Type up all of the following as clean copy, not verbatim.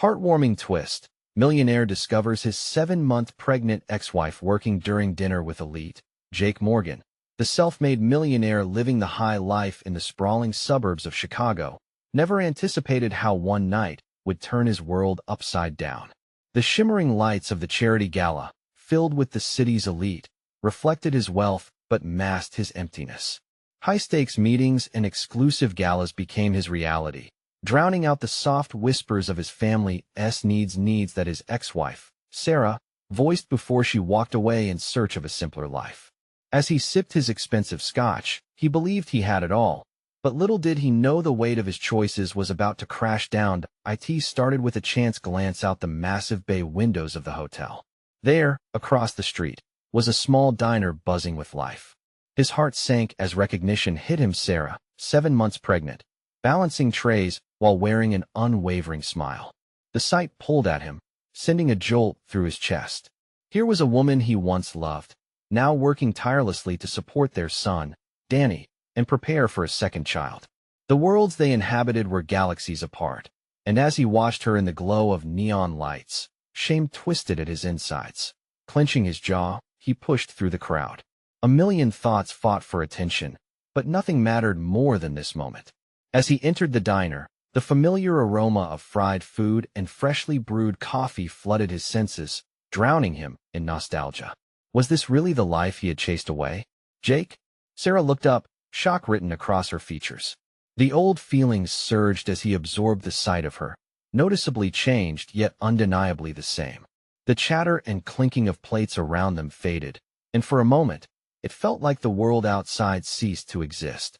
Heartwarming twist. Millionaire discovers his 7-month pregnant ex-wife working during dinner with elite Jake Morgan, the self-made millionaire living the high life in the sprawling suburbs of Chicago, never anticipated how one night would turn his world upside down. The shimmering lights of the charity gala, filled with the city's elite, reflected his wealth but masked his emptiness. High-stakes meetings and exclusive galas became his reality, drowning out the soft whispers of his family's needs that his ex-wife, Sarah, voiced before she walked away in search of a simpler life. As he sipped his expensive scotch, he believed he had it all, but little did he know the weight of his choices was about to crash down. It started with a chance glance out the massive bay windows of the hotel. There, across the street, was a small diner buzzing with life. His heart sank as recognition hit him. Sarah, 7 months pregnant, balancing trays while wearing an unwavering smile. The sight pulled at him, sending a jolt through his chest. Here was a woman he once loved, now working tirelessly to support their son, Danny, and prepare for a second child. The worlds they inhabited were galaxies apart, and as he watched her in the glow of neon lights, shame twisted at his insides. Clenching his jaw, he pushed through the crowd. A million thoughts fought for attention, but nothing mattered more than this moment. As he entered the diner, the familiar aroma of fried food and freshly brewed coffee flooded his senses, drowning him in nostalgia. Was this really the life he had chased away? Jake? Sarah looked up, shock written across her features. The old feelings surged as he absorbed the sight of her, noticeably changed yet undeniably the same. The chatter and clinking of plates around them faded, and for a moment, it felt like the world outside ceased to exist.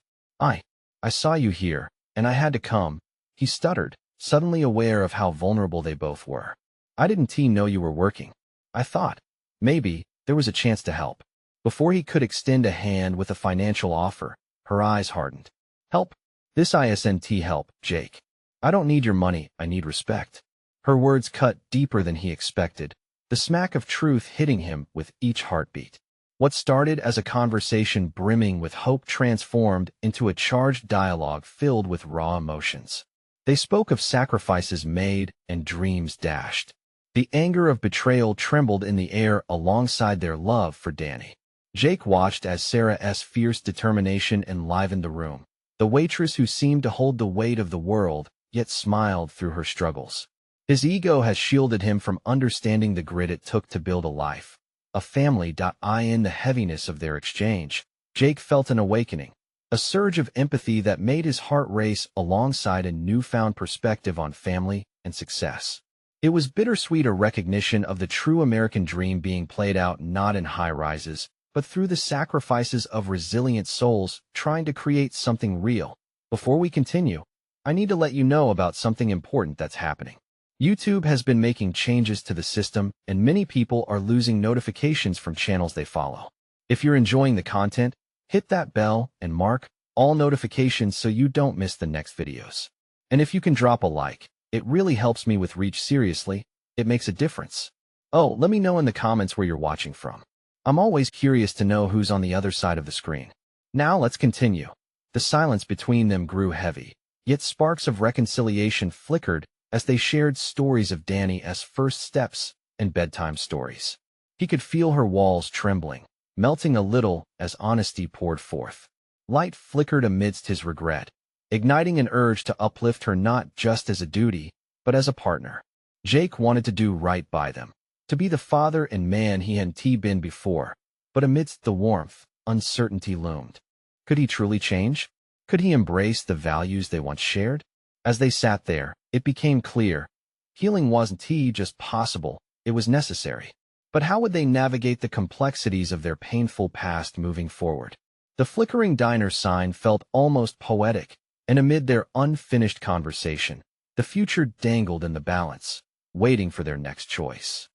I saw you here, and I had to come, he stuttered, suddenly aware of how vulnerable they both were. I didn't know you were working. I thought, maybe, there was a chance to help. Before he could extend a hand with a financial offer, her eyes hardened. Help? This isn't help, Jake. I don't need your money, I need respect. Her words cut deeper than he expected, the smack of truth hitting him with each heartbeat. What started as a conversation brimming with hope transformed into a charged dialogue filled with raw emotions. They spoke of sacrifices made and dreams dashed. The anger of betrayal trembled in the air alongside their love for Danny. Jake watched as Sarah's fierce determination enlivened the room, the waitress who seemed to hold the weight of the world, yet smiled through her struggles. His ego has shielded him from understanding the grit it took to build a life, a family. In the heaviness of their exchange, Jake felt an awakening, a surge of empathy that made his heart race alongside a newfound perspective on family and success. It was bittersweet, a recognition of the true American dream being played out not in high-rises, but through the sacrifices of resilient souls trying to create something real. Before we continue, I need to let you know about something important that's happening. YouTube has been making changes to the system, and many people are losing notifications from channels they follow. If you're enjoying the content, hit that bell and mark all notifications so you don't miss the next videos. And if you can drop a like, it really helps me with reach. Seriously, it makes a difference. Oh, let me know in the comments where you're watching from. I'm always curious to know who's on the other side of the screen. Now let's continue. The silence between them grew heavy, yet sparks of reconciliation flickered as they shared stories of Danny's first steps and bedtime stories. He could feel her walls trembling, melting a little as honesty poured forth. Light flickered amidst his regret, igniting an urge to uplift her not just as a duty, but as a partner. Jake wanted to do right by them, to be the father and man he hadn't been before, but amidst the warmth, uncertainty loomed. Could he truly change? Could he embrace the values they once shared? As they sat there, it became clear. Healing wasn't just possible, it was necessary. But how would they navigate the complexities of their painful past moving forward? The flickering diner sign felt almost poetic, and amid their unfinished conversation, the future dangled in the balance, waiting for their next choice.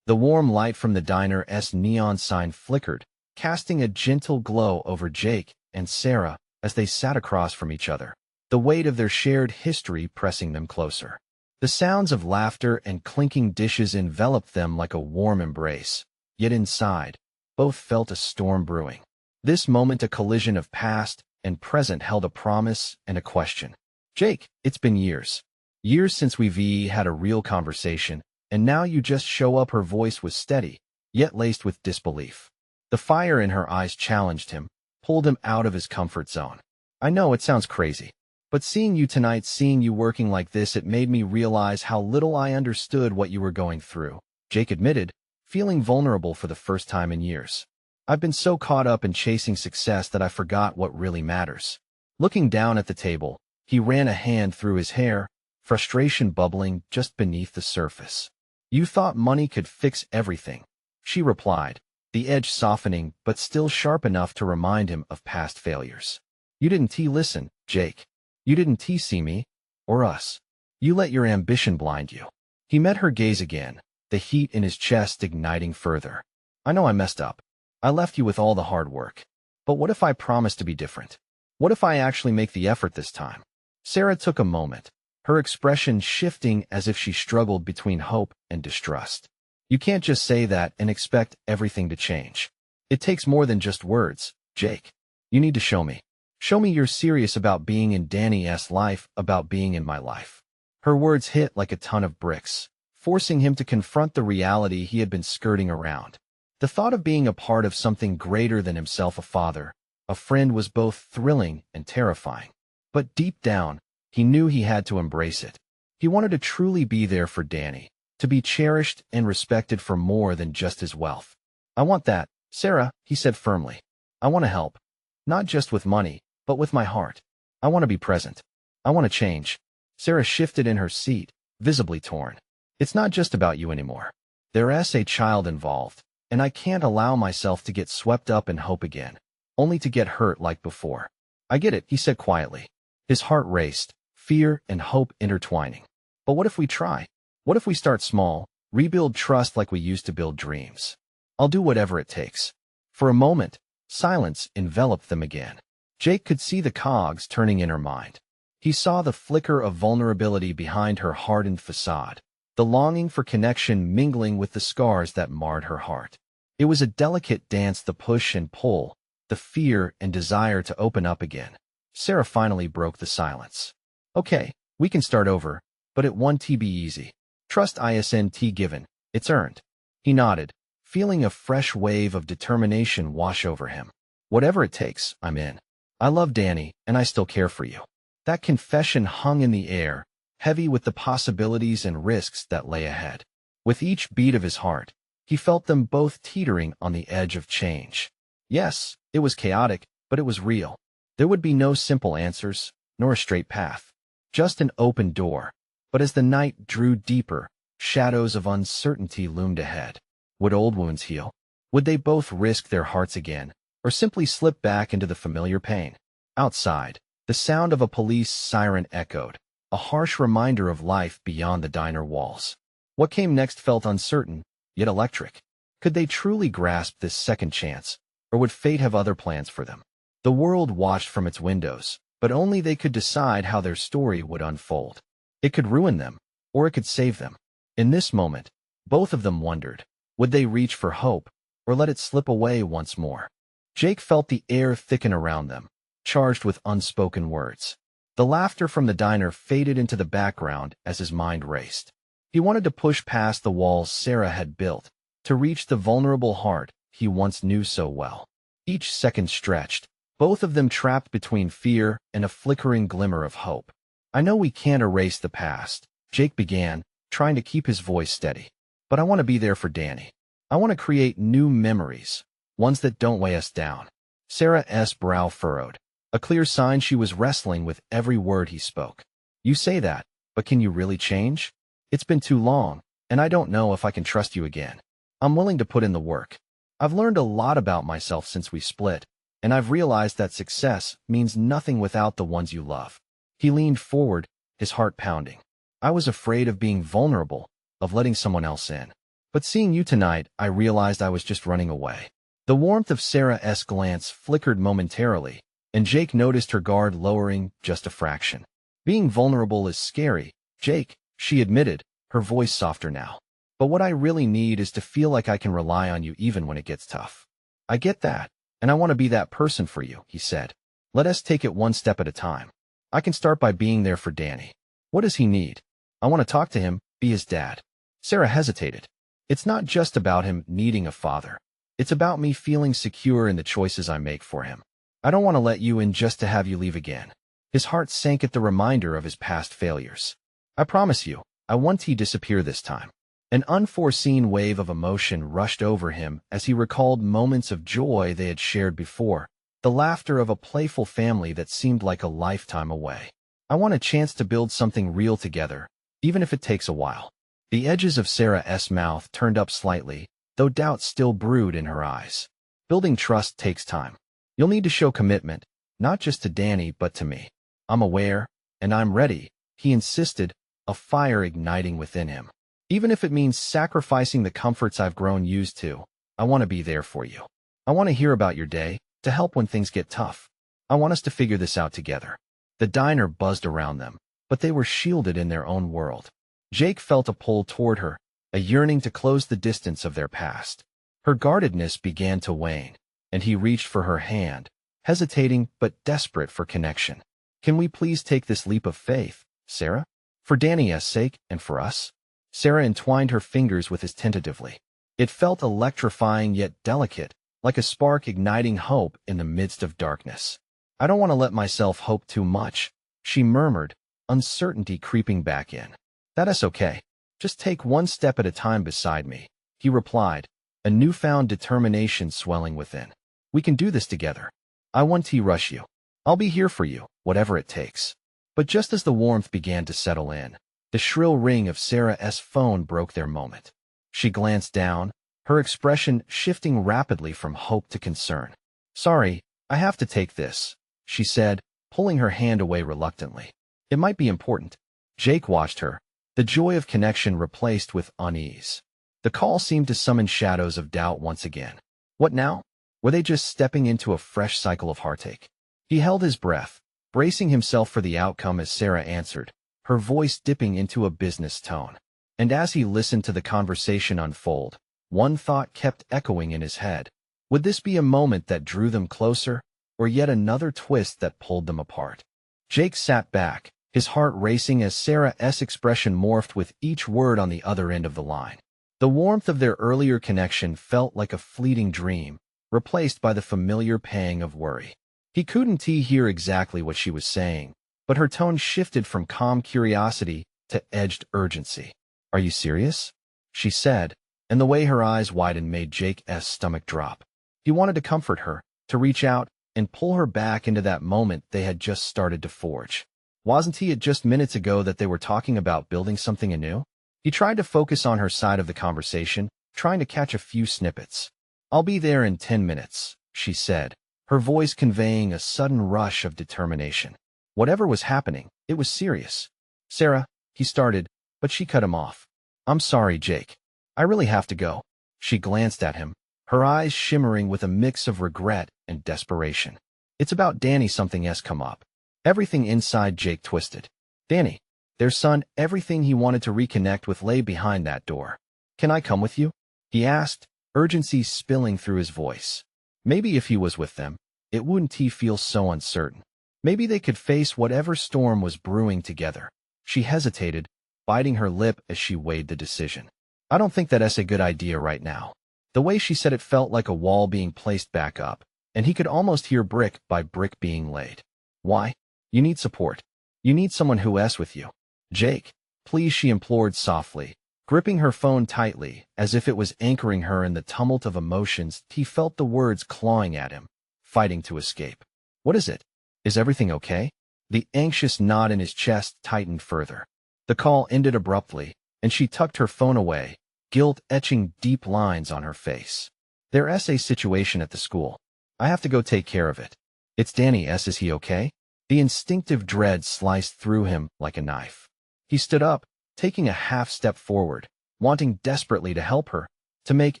The warm light from the diner's neon sign flickered, casting a gentle glow over Jake and Sarah as they sat across from each other, the weight of their shared history pressing them closer. The sounds of laughter and clinking dishes enveloped them like a warm embrace, yet inside, both felt a storm brewing. This moment, a collision of past and present, held a promise and a question. Jake, it's been years. Years since we've had a real conversation, and now you just show up." Her voice was steady, yet laced with disbelief. The fire in her eyes challenged him, pulled him out of his comfort zone. "I know it sounds crazy, but seeing you tonight, seeing you working like this, it made me realize how little I understood what you were going through," Jake admitted, feeling vulnerable for the first time in years. "I've been so caught up in chasing success that I forgot what really matters." Looking down at the table, he ran a hand through his hair, frustration bubbling just beneath the surface. "You thought money could fix everything," she replied, the edge softening but still sharp enough to remind him of past failures. "You didn't listen, Jake. You didn't see me, or us. You let your ambition blind you." He met her gaze again, the heat in his chest igniting further. "I know I messed up. I left you with all the hard work. But what if I promise to be different? What if I actually make the effort this time?" Sarah took a moment, her expression shifting as if she struggled between hope and distrust. "You can't just say that and expect everything to change. It takes more than just words, Jake. You need to show me. Show me you're serious about being in Danny's life, about being in my life." Her words hit like a ton of bricks, forcing him to confront the reality he had been skirting around. The thought of being a part of something greater than himself, a father, a friend, was both thrilling and terrifying. But deep down, he knew he had to embrace it. He wanted to truly be there for Danny, to be cherished and respected for more than just his wealth. "I want that, Sarah," he said firmly. "I want to help. Not just with money, but with my heart. I want to be present. I want to change." Sarah shifted in her seat, visibly torn. "It's not just about you anymore. There's a child involved, and I can't allow myself to get swept up in hope again, only to get hurt like before." "I get it," he said quietly. His heart raced, fear and hope intertwining. "But what if we try? What if we start small, rebuild trust like we used to build dreams? I'll do whatever it takes." For a moment, silence enveloped them again. Jake could see the cogs turning in her mind. He saw the flicker of vulnerability behind her hardened facade, the longing for connection mingling with the scars that marred her heart. It was a delicate dance, the push and pull, the fear and desire to open up again. Sarah finally broke the silence. "Okay, we can start over, but it won't be easy. Trust isn't given, it's earned." He nodded, feeling a fresh wave of determination wash over him. "Whatever it takes, I'm in. I love Danny, and I still care for you." That confession hung in the air, heavy with the possibilities and risks that lay ahead. With each beat of his heart, he felt them both teetering on the edge of change. Yes, it was chaotic, but it was real. There would be no simple answers, nor a straight path. Just an open door. But as the night drew deeper, shadows of uncertainty loomed ahead. Would old wounds heal? Would they both risk their hearts again, or simply slip back into the familiar pain? Outside, the sound of a police siren echoed, a harsh reminder of life beyond the diner walls. What came next felt uncertain, yet electric. Could they truly grasp this second chance, or would fate have other plans for them? The world watched from its windows, but only they could decide how their story would unfold. It could ruin them, or it could save them. In this moment, both of them wondered, would they reach for hope, or let it slip away once more? Jake felt the air thicken around them, charged with unspoken words. The laughter from the diner faded into the background as his mind raced. He wanted to push past the walls Sarah had built, to reach the vulnerable heart he once knew so well. Each second stretched, both of them trapped between fear and a flickering glimmer of hope. "I know we can't erase the past," Jake began, trying to keep his voice steady. "But I want to be there for Danny. I want to create new memories, ones that don't weigh us down." Sarah's brow furrowed, a clear sign she was wrestling with every word he spoke. "You say that, but can you really change? It's been too long, and I don't know if I can trust you again. I'm willing to put in the work. I've learned a lot about myself since we split, and I've realized that success means nothing without the ones you love." He leaned forward, his heart pounding. "I was afraid of being vulnerable, of letting someone else in. But seeing you tonight, I realized I was just running away." The warmth of Sarah's glance flickered momentarily, and Jake noticed her guard lowering just a fraction. "Being vulnerable is scary, Jake," she admitted, her voice softer now. "But what I really need is to feel like I can rely on you even when it gets tough." "I get that, and I want to be that person for you," he said. "Let us take it one step at a time. I can start by being there for Danny. What does he need? I want to talk to him, be his dad. Sarah hesitated. It's not just about him needing a father. It's about me feeling secure in the choices I make for him. I don't want to let you in just to have you leave again. His heart sank at the reminder of his past failures. I promise you, I won't disappear this time. An unforeseen wave of emotion rushed over him as he recalled moments of joy they had shared before, the laughter of a playful family that seemed like a lifetime away. I want a chance to build something real together, even if it takes a while. The edges of Sarah's mouth turned up slightly, though doubt still brewed in her eyes. Building trust takes time. You'll need to show commitment, not just to Danny but to me. I'm aware, and I'm ready, he insisted, a fire igniting within him. Even if it means sacrificing the comforts I've grown used to, I want to be there for you. I want to hear about your day, to help when things get tough. I want us to figure this out together. The diner buzzed around them, but they were shielded in their own world. Jake felt a pull toward her, a yearning to close the distance of their past. Her guardedness began to wane, and he reached for her hand, hesitating but desperate for connection. Can we please take this leap of faith, Sarah? For Danny's sake and for us? Sarah entwined her fingers with his tentatively. It felt electrifying yet delicate, like a spark igniting hope in the midst of darkness. I don't want to let myself hope too much, she murmured, uncertainty creeping back in. That's okay. Just take one step at a time beside me, he replied, a newfound determination swelling within. We can do this together. I won't rush you. I'll be here for you, whatever it takes. But just as the warmth began to settle in, the shrill ring of Sarah's phone broke their moment. She glanced down, her expression shifting rapidly from hope to concern. Sorry, I have to take this, she said, pulling her hand away reluctantly. It might be important. Jake watched her, the joy of connection replaced with unease. The call seemed to summon shadows of doubt once again. What now? Were they just stepping into a fresh cycle of heartache? He held his breath, bracing himself for the outcome as Sarah answered, her voice dipping into a business tone. And as he listened to the conversation unfold, one thought kept echoing in his head. Would this be a moment that drew them closer, or yet another twist that pulled them apart? Jake sat back, his heart racing as Sarah's expression morphed with each word on the other end of the line. The warmth of their earlier connection felt like a fleeting dream, replaced by the familiar pang of worry. He couldn't hear exactly what she was saying, but her tone shifted from calm curiosity to edged urgency. Are you serious? She said, and the way her eyes widened made Jake's stomach drop. He wanted to comfort her, to reach out and pull her back into that moment they had just started to forge. Wasn't it just minutes ago that they were talking about building something anew? He tried to focus on her side of the conversation, trying to catch a few snippets. I'll be there in 10 minutes, she said, her voice conveying a sudden rush of determination. Whatever was happening, it was serious. Sarah, he started, but she cut him off. I'm sorry, Jake. I really have to go. She glanced at him, her eyes shimmering with a mix of regret and desperation. It's about Danny. Something's come up. Everything inside Jake twisted. Danny, their son, everything he wanted to reconnect with lay behind that door. Can I come with you? He asked, urgency spilling through his voice. Maybe if he was with them, it wouldn't feel so uncertain. Maybe they could face whatever storm was brewing together. She hesitated, biting her lip as she weighed the decision. I don't think that's a good idea right now. The way she said it felt like a wall being placed back up, and he could almost hear brick by brick being laid. Why? You need support. You need someone who's with you. Jake, please, she implored softly, gripping her phone tightly, as if it was anchoring her in the tumult of emotions. He felt the words clawing at him, fighting to escape. What is it? Is everything okay? The anxious knot in his chest tightened further. The call ended abruptly, and she tucked her phone away, guilt etching deep lines on her face. There's a situation at the school. I have to go take care of it. It's Danny's. Is he okay? The instinctive dread sliced through him like a knife. He stood up, taking a half step forward, wanting desperately to help her, to make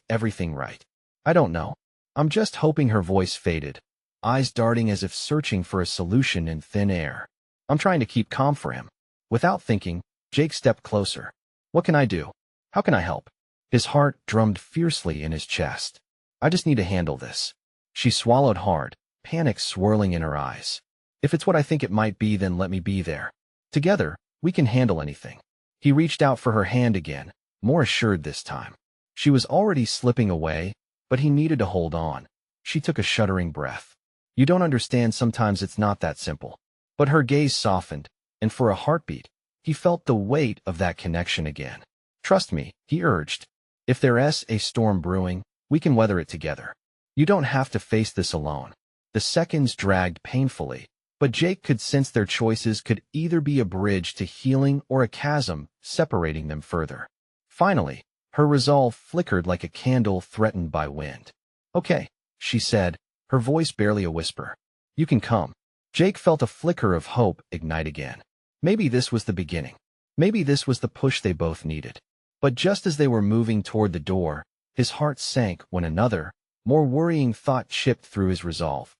everything right. I don't know. I'm just hoping. Her voice faded, eyes darting as if searching for a solution in thin air. I'm trying to keep calm for him. Without thinking, Jake stepped closer. What can I do? How can I help? His heart drummed fiercely in his chest. I just need to handle this. She swallowed hard, panic swirling in her eyes. If it's what I think it might be, then let me be there. Together, we can handle anything. He reached out for her hand again, more assured this time. She was already slipping away, but he needed to hold on. She took a shuddering breath. You don't understand, sometimes it's not that simple. But her gaze softened, and for a heartbeat, he felt the weight of that connection again. Trust me, he urged. If there's a storm brewing, we can weather it together. You don't have to face this alone. The seconds dragged painfully, but Jake could sense their choices could either be a bridge to healing or a chasm separating them further. Finally, her resolve flickered like a candle threatened by wind. Okay, she said, her voice barely a whisper. You can come. Jake felt a flicker of hope ignite again. Maybe this was the beginning. Maybe this was the push they both needed. But just as they were moving toward the door, his heart sank when another, more worrying thought chipped through his resolve.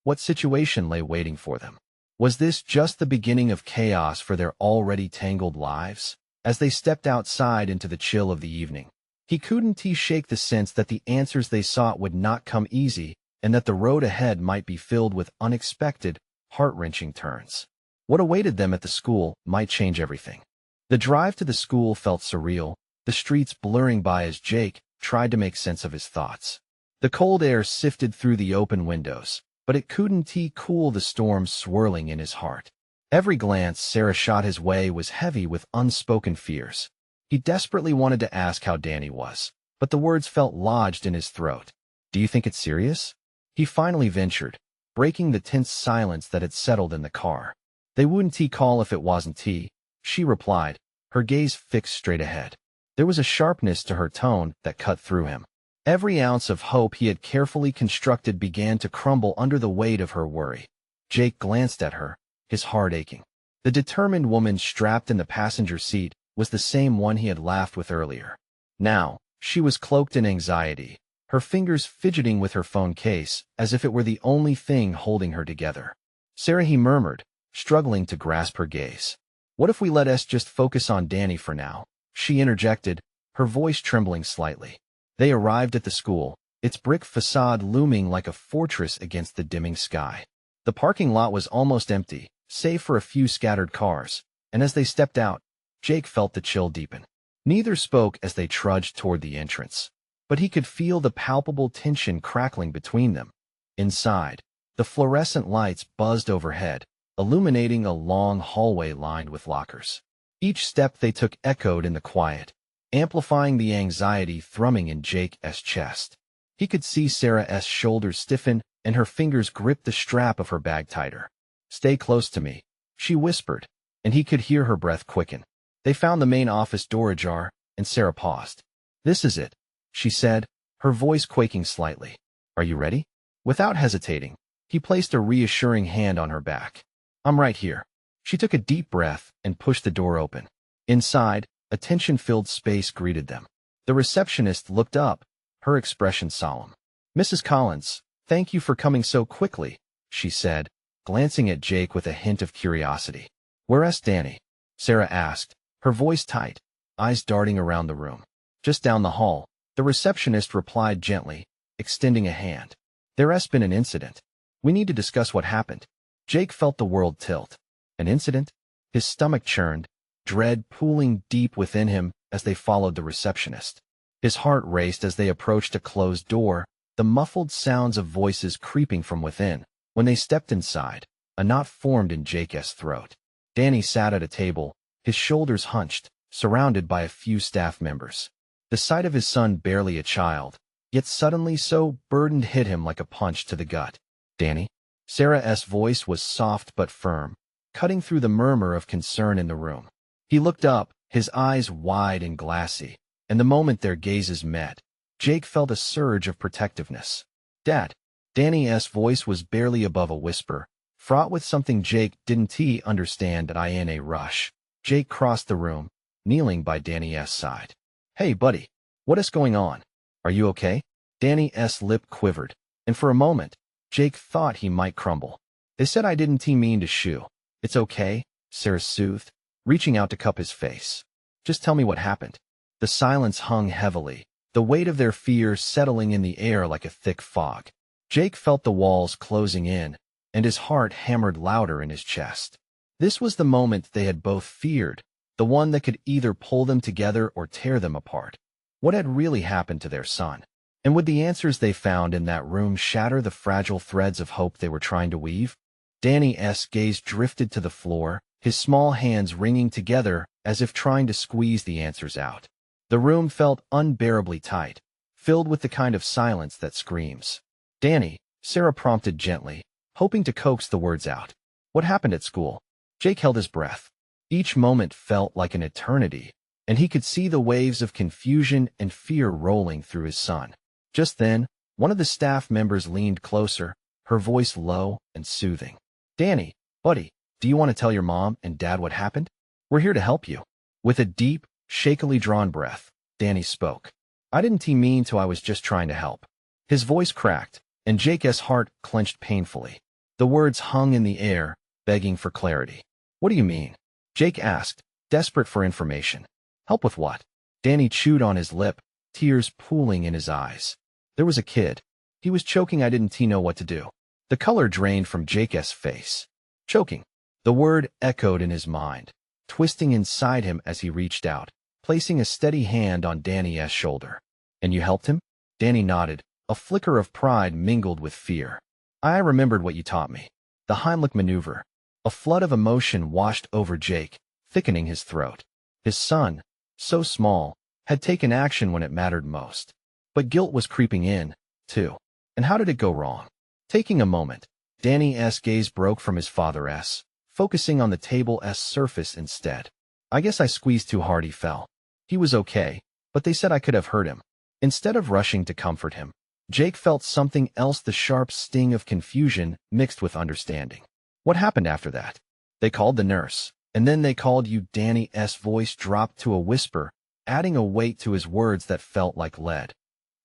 What situation lay waiting for them? Was this just the beginning of chaos for their already tangled lives? As they stepped outside into the chill of the evening, he couldn't shake the sense that the answers they sought would not come easy and that the road ahead might be filled with unexpected, heart-wrenching turns. What awaited them at the school might change everything. The drive to the school felt surreal, the streets blurring by as Jake tried to make sense of his thoughts. The cold air sifted through the open windows, but it couldn't cool the storm swirling in his heart. Every glance Sarah shot his way was heavy with unspoken fears. He desperately wanted to ask how Danny was, but the words felt lodged in his throat. Do you think it's serious? He finally ventured, breaking the tense silence that had settled in the car. They wouldn't call if it wasn't tea, she replied, her gaze fixed straight ahead. There was a sharpness to her tone that cut through him. Every ounce of hope he had carefully constructed began to crumble under the weight of her worry. Jake glanced at her, his heart aching. The determined woman strapped in the passenger seat was the same one he had laughed with earlier. Now, she was cloaked in anxiety, her fingers fidgeting with her phone case as if it were the only thing holding her together. Sarah, he murmured, struggling to grasp her gaze. What if we let us just focus on Danny for now? She interjected, her voice trembling slightly. They arrived at the school, its brick facade looming like a fortress against the dimming sky. The parking lot was almost empty, save for a few scattered cars, and as they stepped out, Jake felt the chill deepen. Neither spoke as they trudged toward the entrance, but he could feel the palpable tension crackling between them. Inside, the fluorescent lights buzzed overhead, illuminating a long hallway lined with lockers. Each step they took echoed in the quiet, amplifying the anxiety thrumming in Jake's chest. He could see Sarah's shoulders stiffen and her fingers grip the strap of her bag tighter. Stay close to me, she whispered, and he could hear her breath quicken. They found the main office door ajar, and Sarah paused. This is it, she said, her voice quaking slightly. Are you ready? Without hesitating, he placed a reassuring hand on her back. I'm right here. She took a deep breath and pushed the door open. Inside, a tension-filled space greeted them. The receptionist looked up, her expression solemn. Mrs. Collins, thank you for coming so quickly, she said, glancing at Jake with a hint of curiosity. Where's Danny? Sarah asked, her voice tight, eyes darting around the room. Just down the hall, the receptionist replied gently, extending a hand. There's been an incident. We need to discuss what happened. Jake felt the world tilt. An incident? His stomach churned, dread pooling deep within him as they followed the receptionist. His heart raced as they approached a closed door, the muffled sounds of voices creeping from within. When they stepped inside, a knot formed in Jake's throat. Danny sat at a table, his shoulders hunched, surrounded by a few staff members. The sight of his son, barely a child, yet suddenly so burdened, hit him like a punch to the gut. Danny? Sarah's voice was soft but firm, cutting through the murmur of concern in the room. He looked up, his eyes wide and glassy, and the moment their gazes met, Jake felt a surge of protectiveness. Dad. Danny's voice was barely above a whisper, fraught with something Jake didn't understand. In a rush, Jake crossed the room, kneeling by Danny's side. Hey, buddy. What is going on? Are you okay? Danny's lip quivered, and for a moment, Jake thought he might crumble. They said I didn't mean to shoo. It's okay, Sarah soothed, reaching out to cup his face. Just tell me what happened. The silence hung heavily, the weight of their fears settling in the air like a thick fog. Jake felt the walls closing in, and his heart hammered louder in his chest. This was the moment they had both feared, the one that could either pull them together or tear them apart. What had really happened to their son? And would the answers they found in that room shatter the fragile threads of hope they were trying to weave? Danny's gaze drifted to the floor, his small hands wringing together as if trying to squeeze the answers out. The room felt unbearably tight, filled with the kind of silence that screams. "Danny," Sarah prompted gently, hoping to coax the words out. "What happened at school?" Jake held his breath. Each moment felt like an eternity, and he could see the waves of confusion and fear rolling through his son. Just then, one of the staff members leaned closer, her voice low and soothing. "Danny, buddy, do you want to tell your mom and dad what happened? We're here to help you." With a deep, shakily drawn breath, Danny spoke. "I didn't mean to, I was just trying to help." His voice cracked, and Jake's heart clenched painfully. The words hung in the air, begging for clarity. "What do you mean?" Jake asked, desperate for information. "Help with what?" Danny chewed on his lip, tears pooling in his eyes. "There was a kid. He was choking, I didn't know what to do." The color drained from Jake's face. Choking. The word echoed in his mind, twisting inside him as he reached out, placing a steady hand on Danny's shoulder. "And you helped him?" Danny nodded, a flicker of pride mingled with fear. "I remembered what you taught me. The Heimlich maneuver." A flood of emotion washed over Jake, thickening his throat. His son, so small, had taken action when it mattered most. But guilt was creeping in, too. And how did it go wrong? Taking a moment, Danny's gaze broke from his father's, focusing on the table's surface instead. "I guess I squeezed too hard, he fell. He was okay, but they said I could have hurt him." Instead of rushing to comfort him, Jake felt something else, the sharp sting of confusion mixed with understanding. "What happened after that?" "They called the nurse, and then they called you." Danny's voice dropped to a whisper, adding a weight to his words that felt like lead.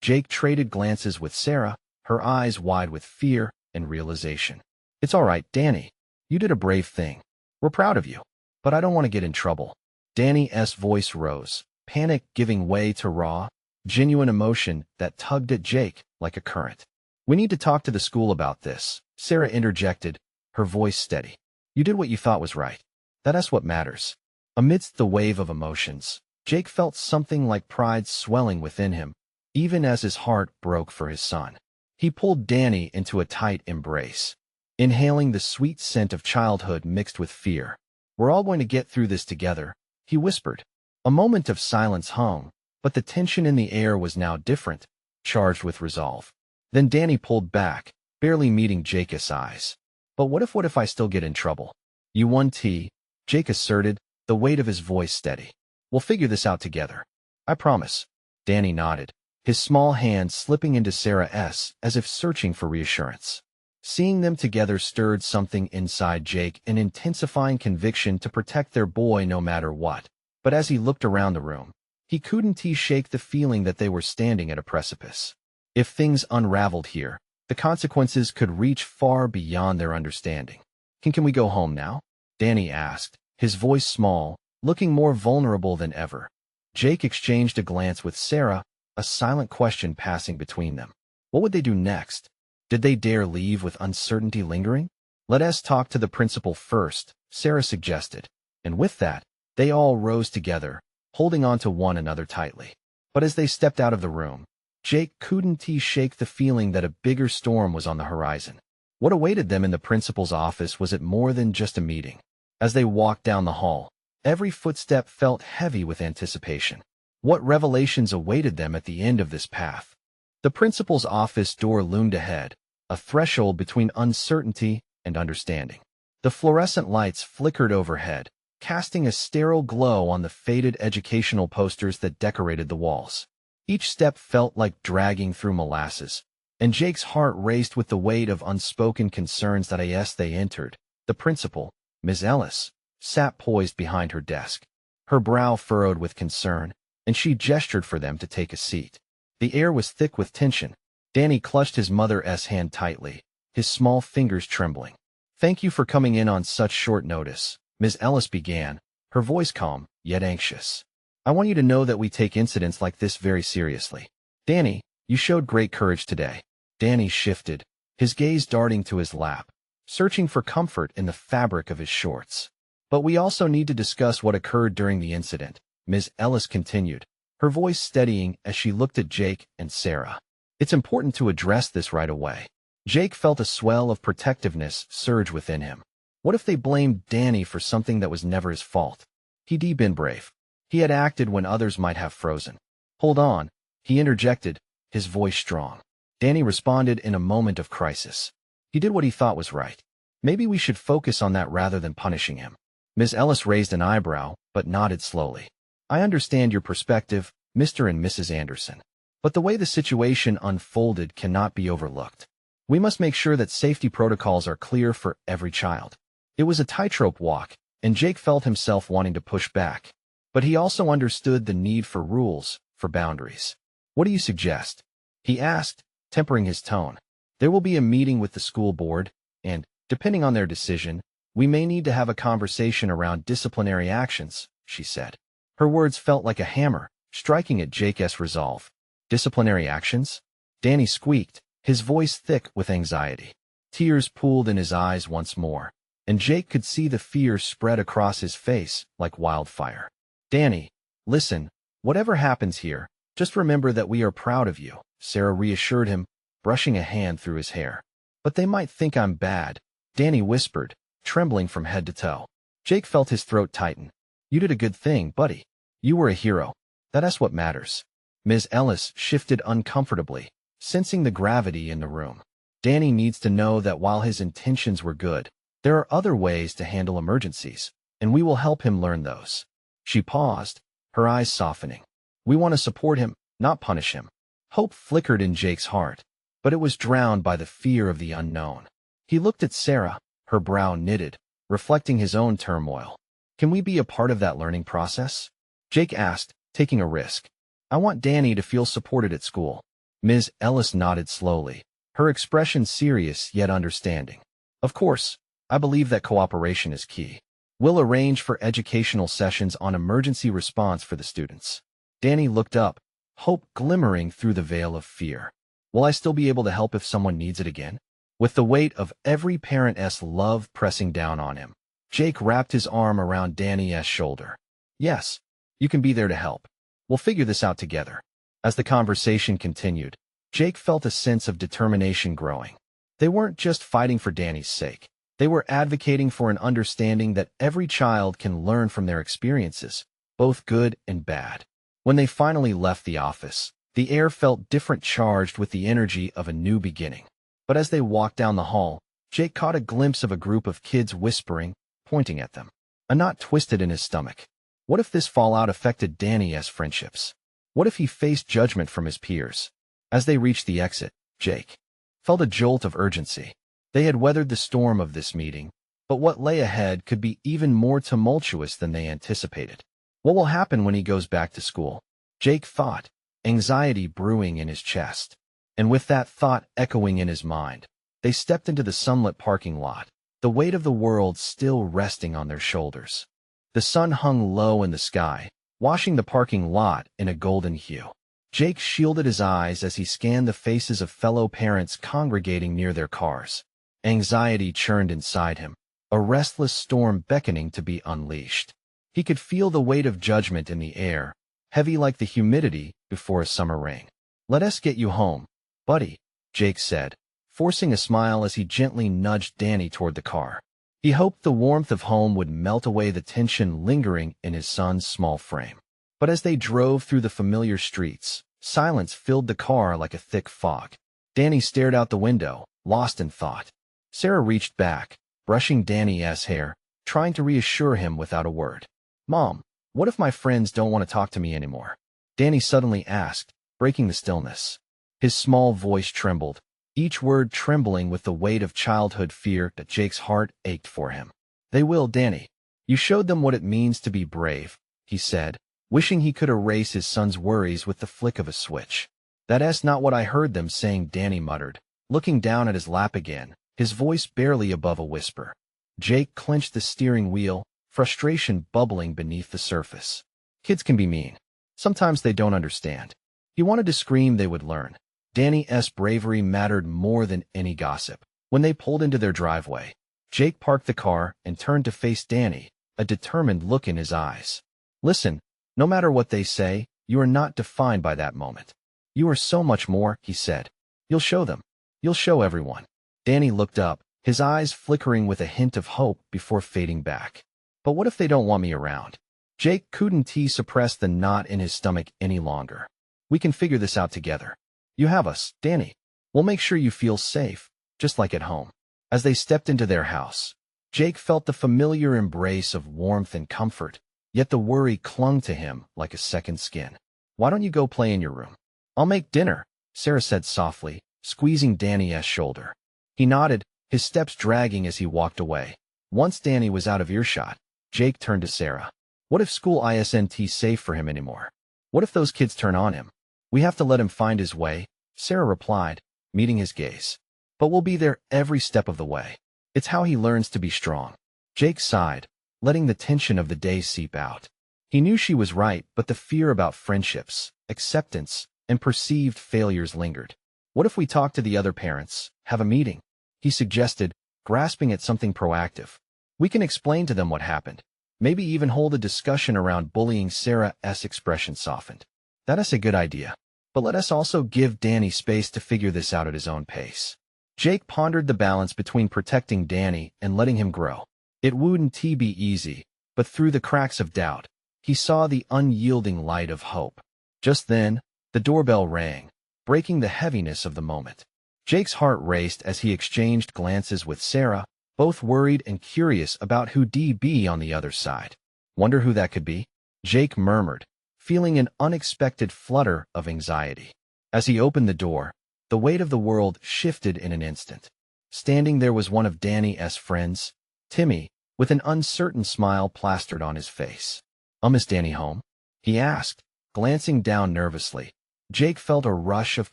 Jake traded glances with Sarah, her eyes wide with fear and realization. "It's all right, Danny. You did a brave thing. We're proud of you. But I don't want to get in trouble." Danny's voice rose, panic giving way to raw, genuine emotion that tugged at Jake like a current. "We need to talk to the school about this," Sarah interjected, her voice steady. "You did what you thought was right. That's what matters." Amidst the wave of emotions, Jake felt something like pride swelling within him, even as his heart broke for his son. He pulled Danny into a tight embrace, inhaling the sweet scent of childhood mixed with fear. "We're all going to get through this together," he whispered. A moment of silence hung, but the tension in the air was now different, charged with resolve. Then Danny pulled back, barely meeting Jake's eyes. "But what if I still get in trouble?" "You won, Jake asserted, the weight of his voice steady. "We'll figure this out together. I promise." Danny nodded, his small hand slipping into Sarah's as if searching for reassurance. Seeing them together stirred something inside Jake, an intensifying conviction to protect their boy no matter what. But as he looked around the room, he couldn't shake the feeling that they were standing at a precipice. If things unraveled here, the consequences could reach far beyond their understanding. Can we go home now?" Danny asked, his voice small, looking more vulnerable than ever. Jake exchanged a glance with Sarah, a silent question passing between them. What would they do next? Did they dare leave with uncertainty lingering? "Let us talk to the principal first," Sarah suggested. And with that, they all rose together, holding on to one another tightly. But as they stepped out of the room, Jake couldn't shake the feeling that a bigger storm was on the horizon. What awaited them in the principal's office was it more than just a meeting. As they walked down the hall, every footstep felt heavy with anticipation. What revelations awaited them at the end of this path? The principal's office door loomed ahead, a threshold between uncertainty and understanding. The fluorescent lights flickered overhead, casting a sterile glow on the faded educational posters that decorated the walls. Each step felt like dragging through molasses, and Jake's heart raced with the weight of unspoken concerns that as they entered. The principal, Ms. Ellis, sat poised behind her desk, her brow furrowed with concern, and she gestured for them to take a seat. The air was thick with tension. Danny clutched his mother's hand tightly, his small fingers trembling. "Thank you for coming in on such short notice," Ms. Ellis began, her voice calm, yet anxious. "I want you to know that we take incidents like this very seriously. Danny, you showed great courage today." Danny shifted, his gaze darting to his lap, searching for comfort in the fabric of his shorts. But we also need to discuss what occurred during the incident, Ms. Ellis continued, her voice steadying as she looked at Jake and Sarah. It's important to address this right away. Jake felt a swell of protectiveness surge within him. What if they blamed Danny for something that was never his fault? He'd been brave. He had acted when others might have frozen. Hold on, he interjected, his voice strong. Danny responded in a moment of crisis. He did what he thought was right. Maybe we should focus on that rather than punishing him. Ms. Ellis raised an eyebrow, but nodded slowly. I understand your perspective, Mr. and Mrs. Anderson. But the way the situation unfolded cannot be overlooked. We must make sure that safety protocols are clear for every child. It was a tightrope walk, and Jake felt himself wanting to push back. But he also understood the need for rules, for boundaries. What do you suggest? He asked, tempering his tone. There will be a meeting with the school board, and, depending on their decision, we may need to have a conversation around disciplinary actions, she said. Her words felt like a hammer, striking at Jake's resolve. Disciplinary actions? Danny squeaked, his voice thick with anxiety. Tears pooled in his eyes once more, and Jake could see the fear spread across his face like wildfire. Danny, listen, whatever happens here, just remember that we are proud of you, Sarah reassured him, brushing a hand through his hair. But they might think I'm bad, Danny whispered, trembling from head to toe. Jake felt his throat tighten. You did a good thing, buddy. You were a hero. That's what matters. Ms. Ellis shifted uncomfortably, sensing the gravity in the room. Danny needs to know that while his intentions were good, there are other ways to handle emergencies, and we will help him learn those. She paused, her eyes softening. We want to support him, not punish him. Hope flickered in Jake's heart, but it was drowned by the fear of the unknown. He looked at Sarah, her brow knitted, reflecting his own turmoil. Can we be a part of that learning process? Jake asked, taking a risk. I want Danny to feel supported at school. Ms. Ellis nodded slowly, her expression serious yet understanding. Of course, I believe that cooperation is key. We'll arrange for educational sessions on emergency response for the students. Danny looked up, hope glimmering through the veil of fear. Will I still be able to help if someone needs it again? With the weight of every parent's love pressing down on him, Jake wrapped his arm around Danny's shoulder. Yes, you can be there to help. We'll figure this out together. As the conversation continued, Jake felt a sense of determination growing. They weren't just fighting for Danny's sake. They were advocating for an understanding that every child can learn from their experiences, both good and bad. When they finally left the office, the air felt different, charged with the energy of a new beginning. But as they walked down the hall, Jake caught a glimpse of a group of kids whispering, pointing at them. A knot twisted in his stomach. What if this fallout affected Danny's friendships? What if he faced judgment from his peers? As they reached the exit, Jake felt a jolt of urgency. They had weathered the storm of this meeting, but what lay ahead could be even more tumultuous than they anticipated. What will happen when he goes back to school? Jake thought, anxiety brewing in his chest. And with that thought echoing in his mind, they stepped into the sunlit parking lot, the weight of the world still resting on their shoulders. The sun hung low in the sky, washing the parking lot in a golden hue. Jake shielded his eyes as he scanned the faces of fellow parents congregating near their cars. Anxiety churned inside him, a restless storm beckoning to be unleashed. He could feel the weight of judgment in the air, heavy like the humidity before a summer rain. Let us get you home, buddy, Jake said, forcing a smile as he gently nudged Danny toward the car. He hoped the warmth of home would melt away the tension lingering in his son's small frame. But as they drove through the familiar streets, silence filled the car like a thick fog. Danny stared out the window, lost in thought. Sarah reached back, brushing Danny's hair, trying to reassure him without a word. Mom, what if my friends don't want to talk to me anymore? Danny suddenly asked, breaking the stillness. His small voice trembled, each word trembling with the weight of childhood fear that Jake's heart ached for him. They will, Danny. You showed them what it means to be brave, he said, wishing he could erase his son's worries with the flick of a switch. That's not what I heard them saying, Danny muttered, looking down at his lap again, his voice barely above a whisper. Jake clenched the steering wheel, frustration bubbling beneath the surface. Kids can be mean. Sometimes they don't understand. He wanted to scream they would learn. Danny's bravery mattered more than any gossip. When they pulled into their driveway, Jake parked the car and turned to face Danny, a determined look in his eyes. Listen, no matter what they say, you are not defined by that moment. You are so much more, he said. You'll show them. You'll show everyone. Danny looked up, his eyes flickering with a hint of hope before fading back. But what if they don't want me around? Jake couldn't suppress the knot in his stomach any longer. We can figure this out together. You have us, Danny. We'll make sure you feel safe, just like at home. As they stepped into their house, Jake felt the familiar embrace of warmth and comfort, yet the worry clung to him like a second skin. Why don't you go play in your room? I'll make dinner, Sarah said softly, squeezing Danny's shoulder. He nodded, his steps dragging as he walked away. Once Danny was out of earshot, Jake turned to Sarah. What if school isn't safe for him anymore? What if those kids turn on him? We have to let him find his way, Sarah replied, meeting his gaze. But we'll be there every step of the way. It's how he learns to be strong. Jake sighed, letting the tension of the day seep out. He knew she was right, but the fear about friendships, acceptance, and perceived failures lingered. What if we talk to the other parents, have a meeting? He suggested, grasping at something proactive. We can explain to them what happened. Maybe even hold a discussion around bullying. Sarah's expression softened. That is a good idea. But let us also give Danny space to figure this out at his own pace. Jake pondered the balance between protecting Danny and letting him grow. It wouldn't be easy, but through the cracks of doubt, he saw the unyielding light of hope. Just then, the doorbell rang, breaking the heaviness of the moment. Jake's heart raced as he exchanged glances with Sarah, both worried and curious about who'd be on the other side. Wonder who that could be? Jake murmured, feeling an unexpected flutter of anxiety. As he opened the door, the weight of the world shifted in an instant. Standing there was one of Danny's friends, Timmy, with an uncertain smile plastered on his face. Is Danny home? He asked, glancing down nervously. Jake felt a rush of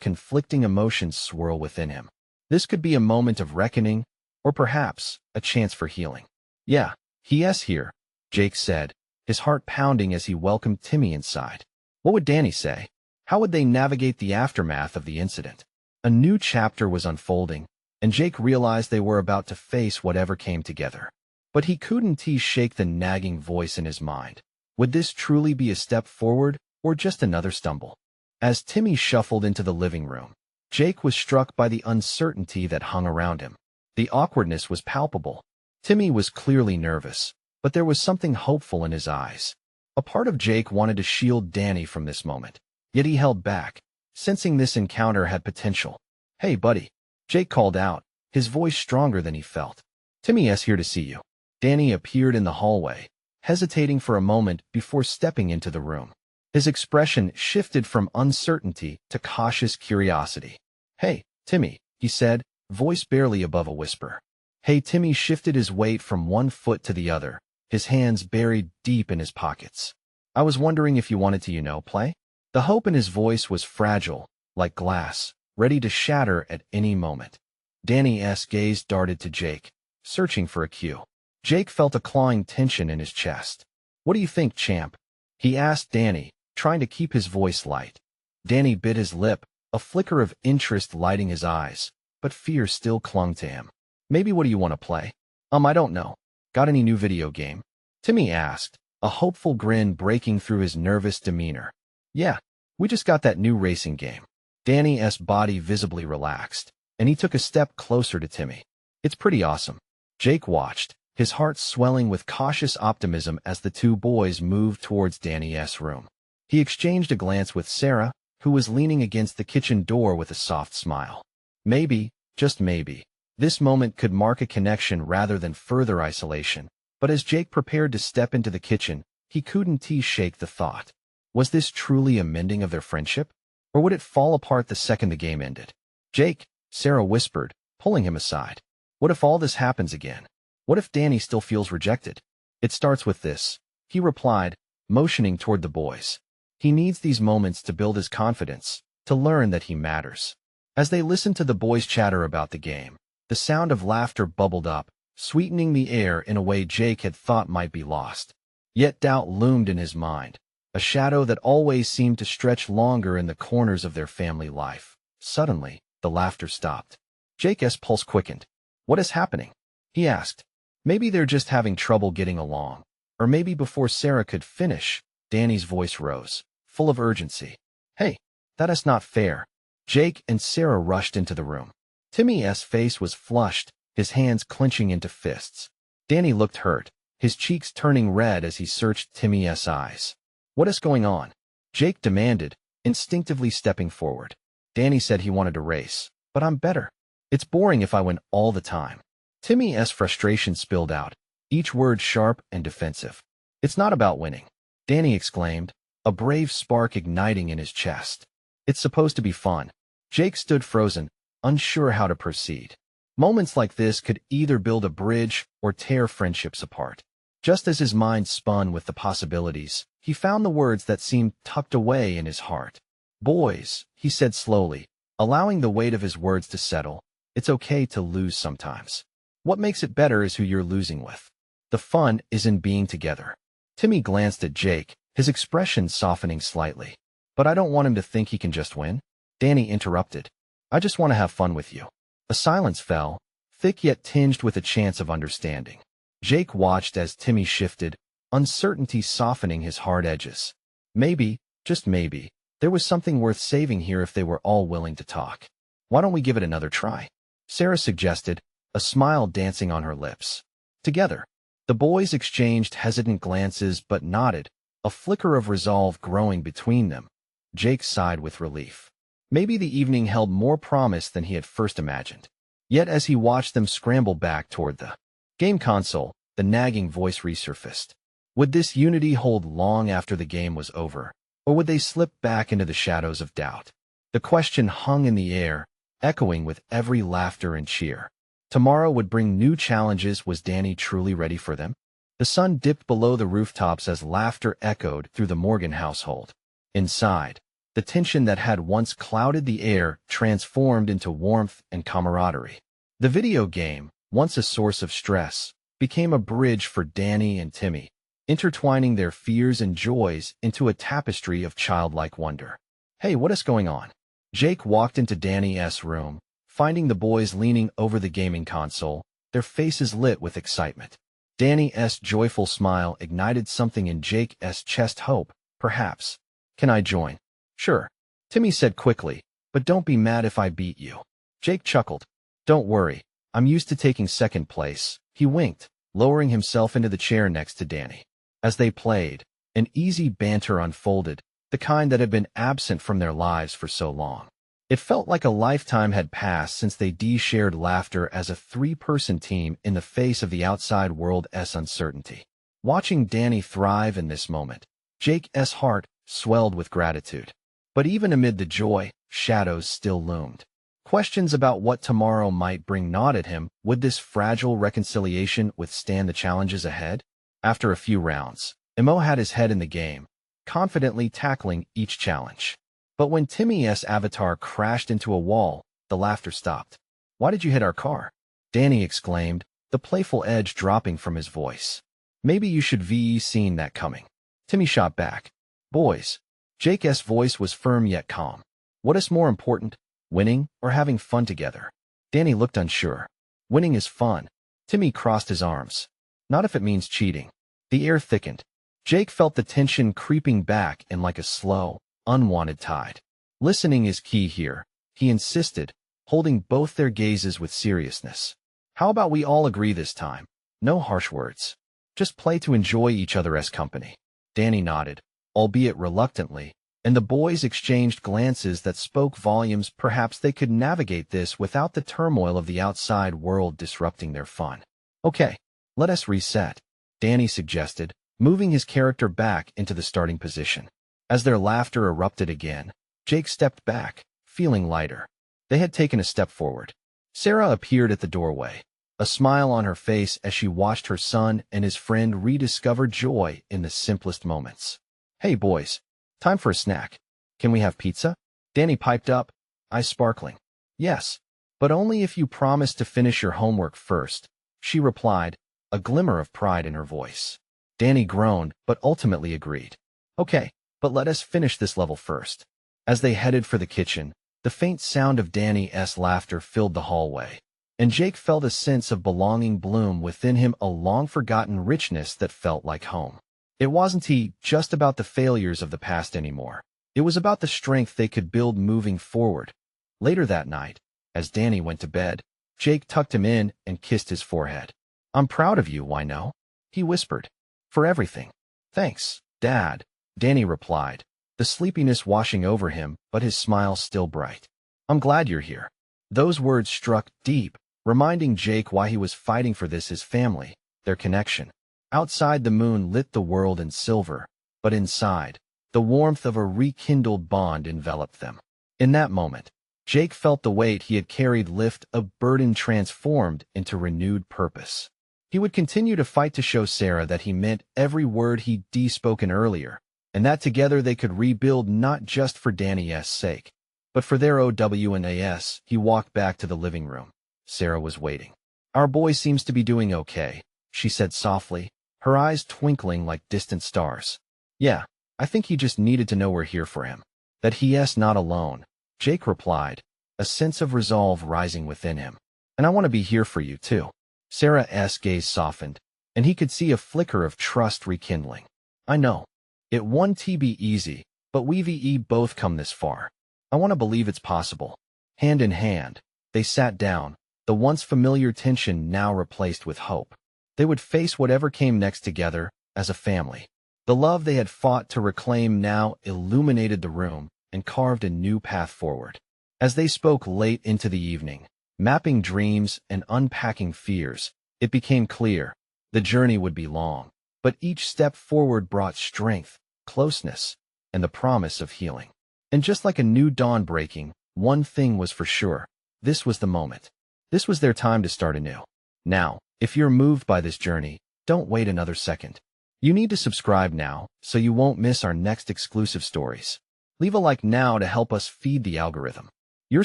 conflicting emotions swirl within him. This could be a moment of reckoning, or perhaps a chance for healing. Yeah, he's here, Jake said, his heart pounding as he welcomed Timmy inside. What would Danny say? How would they navigate the aftermath of the incident? A new chapter was unfolding, and Jake realized they were about to face whatever came together. But he couldn't shake the nagging voice in his mind. Would this truly be a step forward, or just another stumble? As Timmy shuffled into the living room, Jake was struck by the uncertainty that hung around him. The awkwardness was palpable. Timmy was clearly nervous, but there was something hopeful in his eyes. A part of Jake wanted to shield Danny from this moment, yet he held back, sensing this encounter had potential. Hey, buddy, Jake called out, his voice stronger than he felt. Timmy's here to see you. Danny appeared in the hallway, hesitating for a moment before stepping into the room. His expression shifted from uncertainty to cautious curiosity. Hey, Timmy, he said, voice barely above a whisper. Hey, Timmy shifted his weight from one foot to the other, his hands buried deep in his pockets. I was wondering if you wanted to, play? The hope in his voice was fragile, like glass, ready to shatter at any moment. Danny's gaze darted to Jake, searching for a cue. Jake felt a clawing tension in his chest. What do you think, champ? He asked Danny, trying to keep his voice light. Danny bit his lip, a flicker of interest lighting his eyes, but fear still clung to him. Maybe what do you want to play? I don't know. Got any new video game? Timmy asked, a hopeful grin breaking through his nervous demeanor. Yeah, we just got that new racing game. Danny's body visibly relaxed, and he took a step closer to Timmy. It's pretty awesome. Jake watched, his heart swelling with cautious optimism as the two boys moved towards Danny's room. He exchanged a glance with Sarah, who was leaning against the kitchen door with a soft smile. Maybe, just maybe, this moment could mark a connection rather than further isolation. But as Jake prepared to step into the kitchen, he couldn't shake the thought. Was this truly a mending of their friendship? Or would it fall apart the second the game ended? Jake, Sarah whispered, pulling him aside. What if all this happens again? What if Danny still feels rejected? It starts with this, he replied, motioning toward the boys. He needs these moments to build his confidence, to learn that he matters. As they listened to the boys chatter about the game, the sound of laughter bubbled up, sweetening the air in a way Jake had thought might be lost. Yet doubt loomed in his mind, a shadow that always seemed to stretch longer in the corners of their family life. Suddenly, the laughter stopped. Jake's pulse quickened. What is happening? He asked. Maybe they're just having trouble getting along. Or maybe before Sarah could finish, Danny's voice rose, full of urgency. Hey, that is not fair. Jake and Sarah rushed into the room. Timmy's face was flushed, his hands clenching into fists. Danny looked hurt, his cheeks turning red as he searched Timmy's eyes. What is going on? Jake demanded, instinctively stepping forward. Danny said he wanted to race, but I'm better. It's boring if I win all the time. Timmy's frustration spilled out, each word sharp and defensive. It's not about winning, Danny exclaimed, a brave spark igniting in his chest. It's supposed to be fun. Jake stood frozen, unsure how to proceed. Moments like this could either build a bridge or tear friendships apart. Just as his mind spun with the possibilities, he found the words that seemed tucked away in his heart. Boys, he said slowly, allowing the weight of his words to settle, it's okay to lose sometimes. What makes it better is who you're losing with. The fun is in being together. Timmy glanced at Jake, his expression softening slightly. But I don't want him to think he can just win. Danny interrupted. I just want to have fun with you. A silence fell, thick yet tinged with a chance of understanding. Jake watched as Timmy shifted, uncertainty softening his hard edges. Maybe, just maybe, there was something worth saving here if they were all willing to talk. Why don't we give it another try? Sarah suggested, a smile dancing on her lips. Together, the boys exchanged hesitant glances but nodded, a flicker of resolve growing between them. Jake sighed with relief. Maybe the evening held more promise than he had first imagined. Yet as he watched them scramble back toward the game console, the nagging voice resurfaced. Would this unity hold long after the game was over, or would they slip back into the shadows of doubt? The question hung in the air, echoing with every laughter and cheer. Tomorrow would bring new challenges. Was Danny truly ready for them? The sun dipped below the rooftops as laughter echoed through the Morgan household. Inside, the tension that had once clouded the air transformed into warmth and camaraderie. The video game, once a source of stress, became a bridge for Danny and Timmy, intertwining their fears and joys into a tapestry of childlike wonder. Hey, what is going on? Jake walked into Danny's room, finding the boys leaning over the gaming console, their faces lit with excitement. Danny's joyful smile ignited something in Jake's chest. Hope, perhaps. Can I join? Sure, Timmy said quickly, but don't be mad if I beat you. Jake chuckled. Don't worry, I'm used to taking second place. He winked, lowering himself into the chair next to Danny. As they played, an easy banter unfolded, the kind that had been absent from their lives for so long. It felt like a lifetime had passed since they shared laughter as a three-person team in the face of the outside world's uncertainty. Watching Danny thrive in this moment, Jake's heart swelled with gratitude. But even amid the joy, shadows still loomed. Questions about what tomorrow might bring gnawed at him. Would this fragile reconciliation withstand the challenges ahead? After a few rounds, Emo had his head in the game, confidently tackling each challenge. But when Timmy's avatar crashed into a wall, the laughter stopped. Why did you hit our car? Danny exclaimed, the playful edge dropping from his voice. Maybe you should have seen that coming. Timmy shot back. Boys. Jake's voice was firm yet calm. What is more important, winning or having fun together? Danny looked unsure. Winning is fun. Timmy crossed his arms. Not if it means cheating. The air thickened. Jake felt the tension creeping back in like a slow, unwanted tide. Listening is key here, he insisted, holding both their gazes with seriousness. How about we all agree this time? No harsh words. Just play to enjoy each other's company. Danny nodded, albeit reluctantly, and the boys exchanged glances that spoke volumes. Perhaps they could navigate this without the turmoil of the outside world disrupting their fun. Okay, let us reset, Danny suggested, moving his character back into the starting position. As their laughter erupted again, Jake stepped back, feeling lighter. They had taken a step forward. Sarah appeared at the doorway, a smile on her face as she watched her son and his friend rediscover joy in the simplest moments. Hey boys, time for a snack. Can we have pizza? Danny piped up, eyes sparkling. Yes, but only if you promise to finish your homework first, she replied, a glimmer of pride in her voice. Danny groaned, but ultimately agreed. Okay, but let us finish this level first. As they headed for the kitchen, the faint sound of Danny's laughter filled the hallway. and Jake felt a sense of belonging bloom within him, a long-forgotten richness that felt like home. It wasn't just about the failures of the past anymore. It was about the strength they could build moving forward. Later that night, as Danny went to bed, Jake tucked him in and kissed his forehead. "I'm proud of you, Wino," he whispered. "For everything." "Thanks, Dad," Danny replied, the sleepiness washing over him, but his smile still bright. "I'm glad you're here." Those words struck deep, reminding Jake why he was fighting for this: his family, their connection. Outside, the moon lit the world in silver, but inside, the warmth of a rekindled bond enveloped them. In that moment, Jake felt the weight he had carried lift, a burden transformed into renewed purpose. He would continue to fight to show Sarah that he meant every word he'd spoken earlier, and that together they could rebuild, not just for Danny's sake, but for their OWNAS. He walked back to the living room. Sarah was waiting. "Our boy seems to be doing okay," she said softly, her eyes twinkling like distant stars. "Yeah, I think he just needed to know we're here for him. That he's not alone," Jake replied, a sense of resolve rising within him. "And I want to be here for you, too." Sarah's gaze softened, and he could see a flicker of trust rekindling. "I know. It won't be easy, but we've both come this far. I want to believe it's possible." Hand in hand, they sat down, the once familiar tension now replaced with hope. They would face whatever came next together, as a family. The love they had fought to reclaim now illuminated the room and carved a new path forward. As they spoke late into the evening, mapping dreams and unpacking fears, it became clear the journey would be long, but each step forward brought strength, closeness, and the promise of healing. And just like a new dawn breaking, one thing was for sure: this was the moment. This was their time to start anew. Now, if you're moved by this journey, don't wait another second. You need to subscribe now so you won't miss our next exclusive stories. Leave a like now to help us feed the algorithm. Your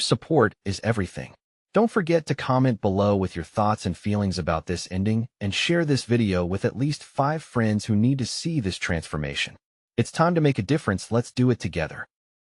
support is everything. Don't forget to comment below with your thoughts and feelings about this ending, and share this video with at least 5 friends who need to see this transformation. It's time to make a difference. Let's do it together.